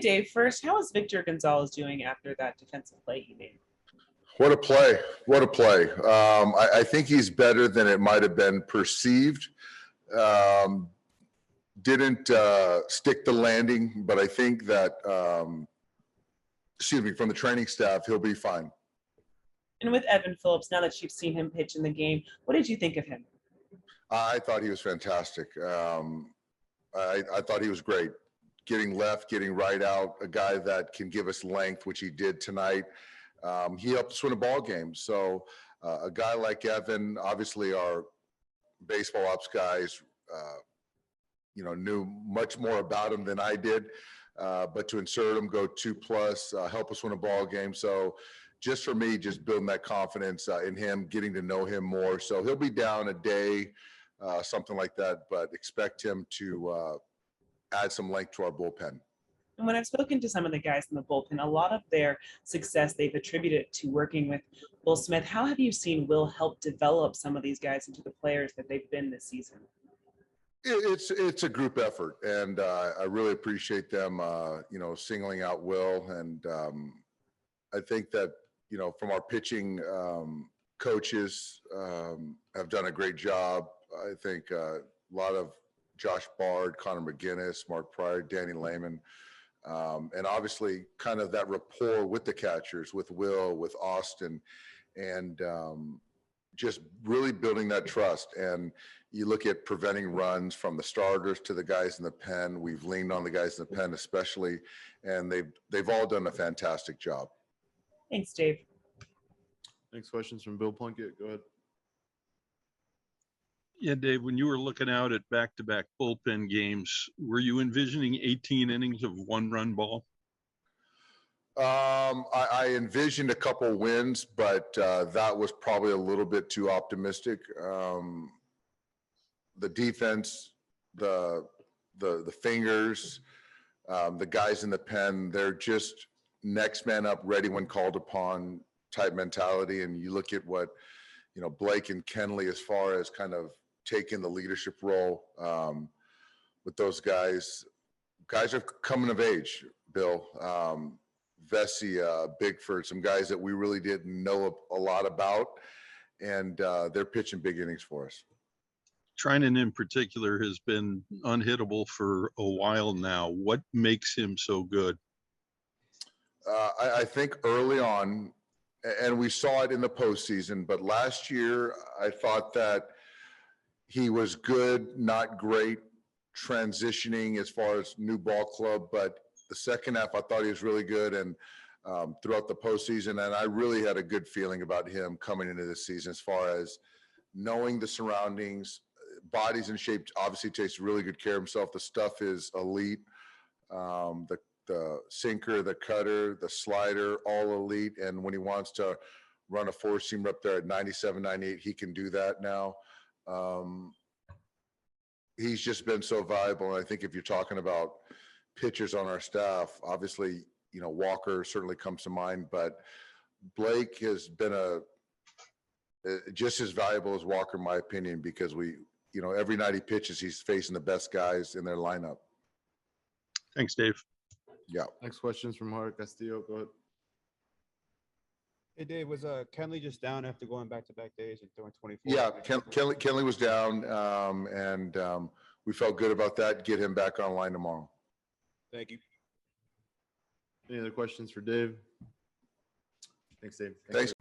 Dave. First, how is Victor Gonzalez doing after that defensive play he made? What a play. What a play. I think he's better than it might have been perceived. Didn't stick the landing, but I think that, from the training staff, he'll be fine. And with Evan Phillips, now that you've seen him pitch in the game, what did you think of him? I thought he was fantastic. I thought he was great. Getting left, getting right out, a guy that can give us length, which he did tonight. He helped us win a ball game. So a guy like Evan, obviously our baseball ops guys, knew much more about him than I did. But to insert him, go 2+, help us win a ball game. So just for me, just building that confidence in him, getting to know him more. So he'll be down a day, something like that, but expect him to add some length to our bullpen. And when I've spoken to some of the guys in the bullpen, a lot of their success they've attributed to working with Will Smith. How have you seen Will help develop some of these guys into the players that they've been this season? It's a group effort, and I really appreciate them, singling out Will. And I think that, from our pitching coaches have done a great job. I think a lot of Josh Bard, Connor McGinnis, Mark Pryor, Danny Lehman. And obviously kind of that rapport with the catchers, with Will, with Austin, and just really building that trust. And you look at preventing runs from the starters to the guys in the pen. We've leaned on the guys in the pen especially, and they've all done a fantastic job. Thanks, Dave. Next question's from Bill Plunkett. Go ahead. Yeah, Dave, when you were looking out at back-to-back bullpen games, were you envisioning 18 innings of one-run ball? I envisioned a couple wins, but that was probably a little bit too optimistic. The defense, the fingers, the guys in the pen, they're just next man up, ready when called upon type mentality. And you look at what, Blake and Kenley, as far as kind of taking the leadership role with those guys. Guys are coming of age, Bill. Vesey, Bigford, some guys that we really didn't know a lot about, and they're pitching big innings for us. Treinen in particular has been unhittable for a while now. What makes him so good? I think early on, and we saw it in the postseason, but last year I thought that he was good, not great, transitioning as far as new ball club. But the second half, I thought he was really good, and throughout the postseason, and I really had a good feeling about him coming into this season as far as knowing the surroundings. Body's in shape, obviously takes really good care of himself. The stuff is elite. The sinker, the cutter, the slider, all elite. And when he wants to run a four-seamer up there at 97, 98, he can do that now. He's just been so valuable. And I think if you're talking about pitchers on our staff, obviously, Walker certainly comes to mind, but Blake has been just as valuable as Walker, in my opinion, because every night he pitches, he's facing the best guys in their lineup. Thanks, Dave. Yeah. Next question's from Hart Castillo. Go ahead. Hey, Dave, was Kenley just down after going back-to-back days and throwing 24? Yeah, Kenley was down, and we felt good about that. Get him back online tomorrow. Thank you. Any other questions for Dave? Thanks, Dave. Thanks.